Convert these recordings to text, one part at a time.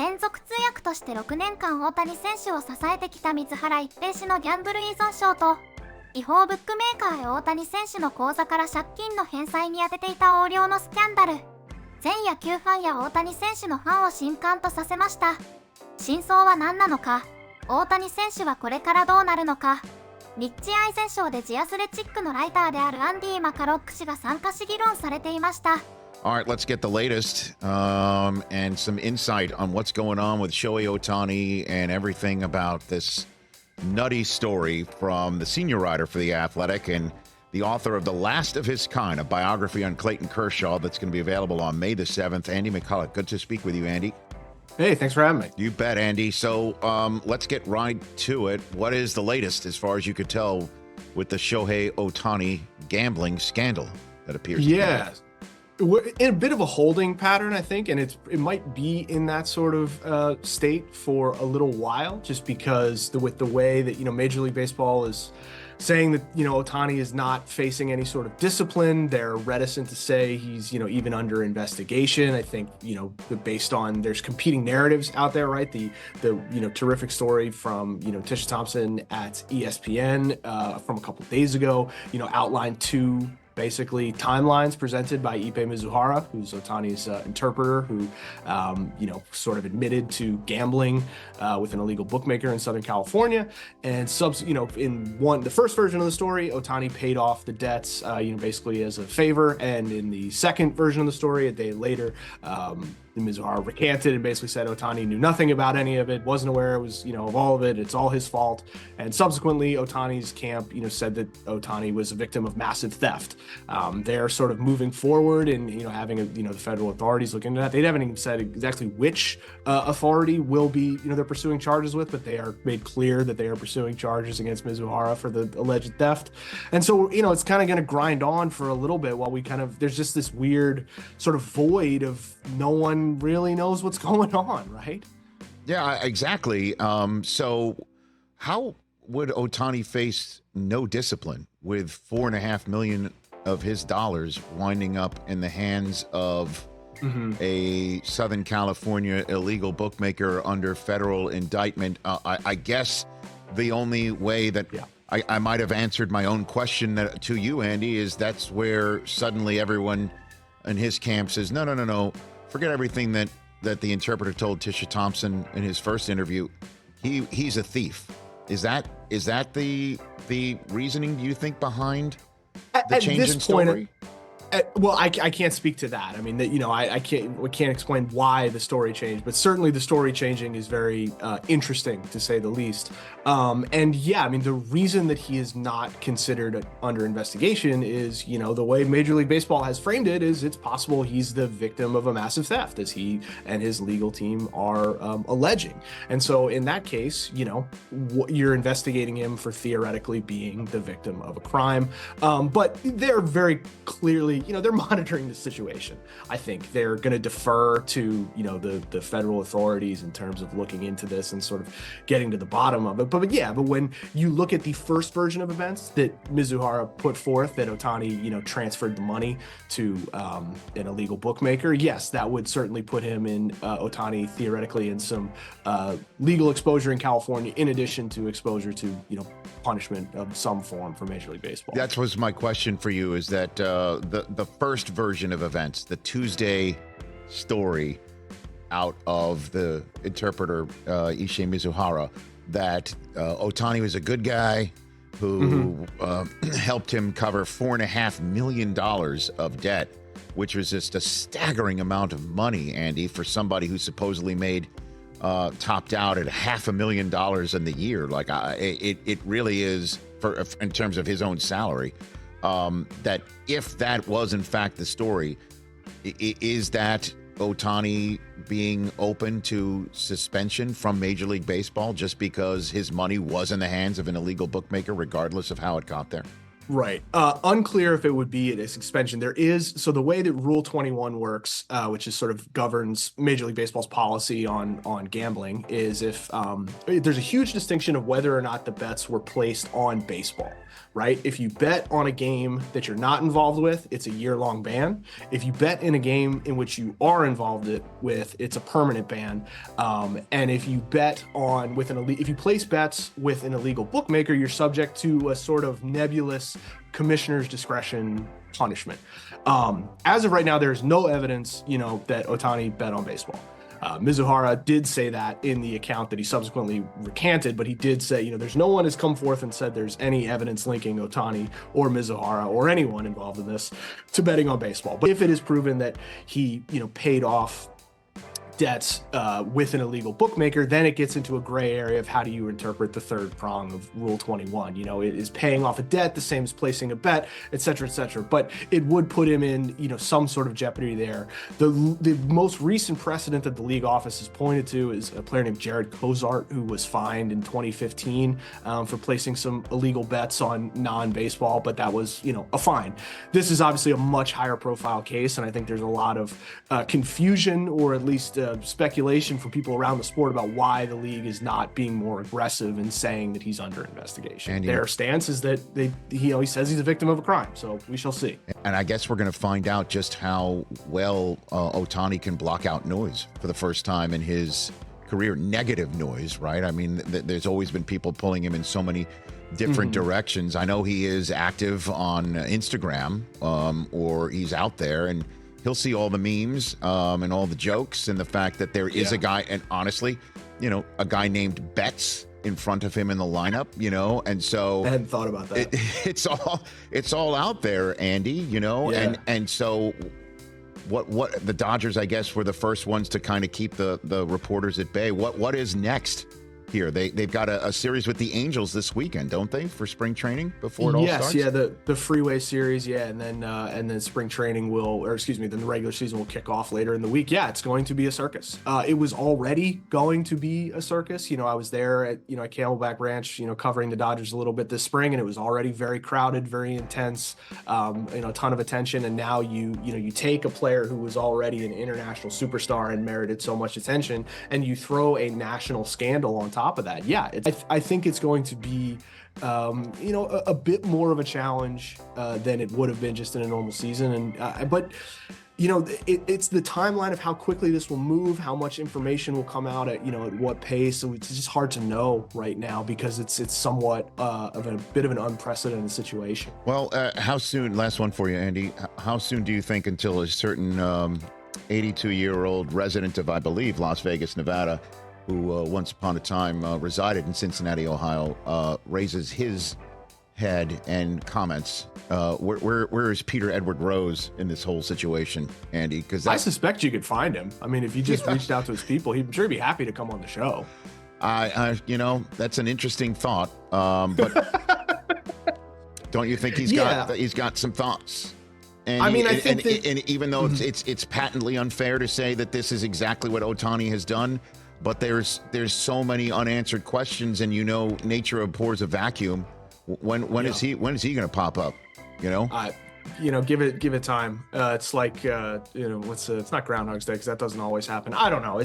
専属通訳として6年間大谷選手を支えてきた水原一平氏のギャンブル依存症と、違法ブックメーカーへ大谷選手の口座から借金の返済に充てていた横領のスキャンダル。全野球ファンや大谷選手のファンを震撼とさせました。真相は何なのか、大谷選手はこれからどうなるのか。リッチ・アイゼン賞でジアスレチックのライターであるアンディ・マカロック氏が参加し議論されていました。All right, let's get the latest and some insight on what's going on with Shohei Ohtani and everything about this nutty story from the senior writer for The Athletic and the author of The Last of His Kind, a biography on Clayton Kershaw that's going to be available on May the 7th. Andy McCullough, good to speak with you, Andy. Hey, thanks for having me. You bet, Andy. So let's get right to it. What is the latest, as far as you could tell, with the Shohei Ohtani gambling scandal that appears to be? We're in a bit of a holding pattern, I think, and it might be in that sort of state for a little while, just because with the way that, Major League Baseball is saying that, Ohtani is not facing any sort of discipline. They're reticent to say he's, even under investigation. I think, based on there's competing narratives out there, right? The terrific story from, Tisha Thompson at ESPN from a couple of days ago, outlined two basically timelines presented by Ippei Mizuhara, who's Ohtani's interpreter, who, sort of admitted to gambling with an illegal bookmaker in Southern California. And in the first version of the story, Ohtani paid off the debts, basically as a favor. And in the second version of the story, a day later, Mizuhara recanted and basically said Ohtani knew nothing about any of it, wasn't aware it was, of all of it. It's all his fault. And subsequently, Ohtani's camp, said that Ohtani was a victim of massive theft. They're sort of moving forward and, having, the federal authorities look into that. They haven't even said exactly which authority will be, they're pursuing charges with, but they are made clear that they are pursuing charges against Mizuhara for the alleged theft. And so, it's kind of going to grind on for a little bit while there's just this weird sort of void of no one really knows what's going on, right? Yeah, exactly. So how would Ohtani face no discipline with $4.5 million of his dollars winding up in the hands of a Southern California illegal bookmaker under federal indictment? I guess the only way that I might have answered my own question to you, Andy, is that's where suddenly everyone in his camp says, no. Forget everything that the interpreter told Tisha Thompson in his first interview. He's a thief. Is that the reasoning, do you think, behind the change in story? Well, I can't speak to that. I mean, that I can't explain why the story changed, but certainly the story changing is very interesting, to say the least. And yeah, I mean, the reason that he is not considered under investigation is, the way Major League Baseball has framed it is it's possible he's the victim of a massive theft, as he and his legal team are alleging. And so in that case, you're investigating him for theoretically being the victim of a crime. But they're very clearly, they're monitoring the situation. I think they're going to defer to, the federal authorities in terms of looking into this and sort of getting to the bottom of it. But when you look at the first version of events that Mizuhara put forth, that Ohtani, transferred the money to an illegal bookmaker, yes, that would certainly put him in Ohtani theoretically in some legal exposure in California, in addition to exposure to, punishment of some form for Major League Baseball. That was my question for you, is that the first version of events, the Tuesday story out of the interpreter, Issei Mizuhara, that Ohtani was a good guy who helped him cover $4.5 million of debt, which was just a staggering amount of money, Andy, for somebody who supposedly made topped out at $500,000 in the year. Like it really is, in terms of his own salary, that if that was in fact the story, is that Ohtani being open to suspension from Major League Baseball just because his money was in the hands of an illegal bookmaker, regardless of how it got there? Right. Unclear if it would be a suspension. So the way that Rule 21 works, which is sort of governs Major League Baseball's policy on gambling, is if there's a huge distinction of whether or not the bets were placed on baseball, right? If you bet on a game that you're not involved with, it's a year-long ban. If you bet in a game in which you are involved with, it's a permanent ban. And if you bet on if you place bets with an illegal bookmaker, you're subject to a sort of nebulous commissioner's discretion punishment. As of right now, there's no evidence, that Ohtani bet on baseball. Mizuhara did say that in the account that he subsequently recanted, but he did say, there's no one has come forth and said there's any evidence linking Ohtani or Mizuhara or anyone involved in this to betting on baseball. But if it is proven that he, paid off debts with an illegal bookmaker, then it gets into a gray area of how do you interpret the third prong of Rule 21. It is paying off a debt the same as placing a bet, et cetera, et cetera. But it would put him in, some sort of jeopardy there. The most recent precedent that the league office has pointed to is a player named Jared Cozart, who was fined in 2015 for placing some illegal bets on non-baseball, but that was, a fine. This is obviously a much higher profile case, and I think there's a lot of confusion, or at least speculation from people around the sport about why the league is not being more aggressive in saying that he's under investigation. And their stance is that he says he's a victim of a crime, so we shall see. And I guess we're going to find out just how well Ohtani can block out noise for the first time in his career. Negative noise, right? I mean, there's always been people pulling him in so many different directions. I know he is active on Instagram, or he's out there, and he'll see all the memes and all the jokes, and the fact that there is a guy, and honestly, a guy named Betts in front of him in the lineup, and so I hadn't thought about that. It's all out there, Andy, and so what the Dodgers, I guess, were the first ones to kind of keep the reporters at bay. What is next here? They've got a series with the Angels this weekend, don't they, for spring training before it all starts? Yes, the Freeway Series, and then spring training then the regular season will kick off later in the week. Yeah, it's going to be a circus. It was already going to be a circus. I was there at Camelback Ranch, covering the Dodgers a little bit this spring, and it was already very crowded, very intense, a ton of attention. And now you take a player who was already an international superstar and merited so much attention, and you throw a national scandal on top of that. I think it's going to be a bit more of a challenge than it would have been just in a normal season, but it's the timeline of how quickly this will move, how much information will come out at what pace. So it's just hard to know right now, because it's somewhat of a bit of an unprecedented situation. Well, how soon, last one for you, Andy, how soon do you think until a certain 82-year-old resident of, I believe, Las Vegas, Nevada, who once upon a time resided in Cincinnati, Ohio, raises his head and comments? Where is Peter Edward Rose in this whole situation, Andy? Because I suspect you could find him. I mean, if you just reached out to his people, he'd sure be happy to come on the show. That's an interesting thought. But don't you think he's got some thoughts? And I think even though it's patently unfair to say that this is exactly what Ohtani has done, but there's so many unanswered questions, and nature abhors a vacuum. When is he going to pop up? Give it time. It's like it's not Groundhog's Day, because that doesn't always happen. I don't know.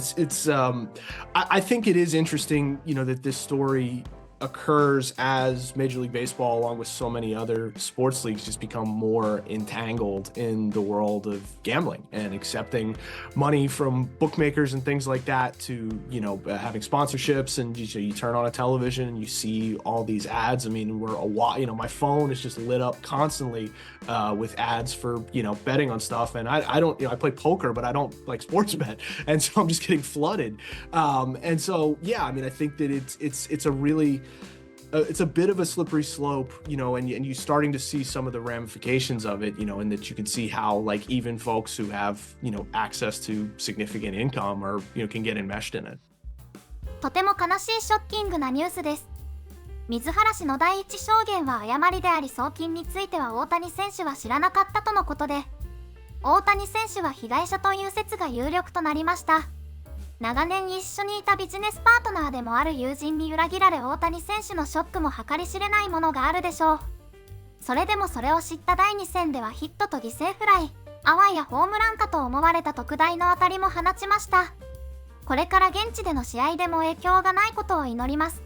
I think it is interesting, that this story occurs as Major League Baseball, along with so many other sports leagues, just become more entangled in the world of gambling and accepting money from bookmakers and things like that, to having sponsorships. And you turn on a television and you see all these ads. I mean, my phone is just lit up constantly with ads for betting on stuff. And I don't I play poker, but I don't like sports bet, and so I'm just getting flooded. And so I think that it's a really it's a bit of a slippery slope, and you're starting to see some of the ramifications of it, and that you can see how even folks who have access to significant income can get enmeshed in it. とても悲しいショッキングなニュースです。水原氏の第一証言は誤りであり、送金については大谷選手は知らなかったとのことで、大谷選手は被害者という説が有力となりました。長年一緒にいたビジネスパートナーでもある友人に裏切られ、大谷選手のショックも計り知れないものがあるでしょう。それでもそれを知った第2戦ではヒットと犠牲フライ、あわやホームランかと思われた特大の当たりも放ちました。これから現地での試合でも影響がないことを祈ります。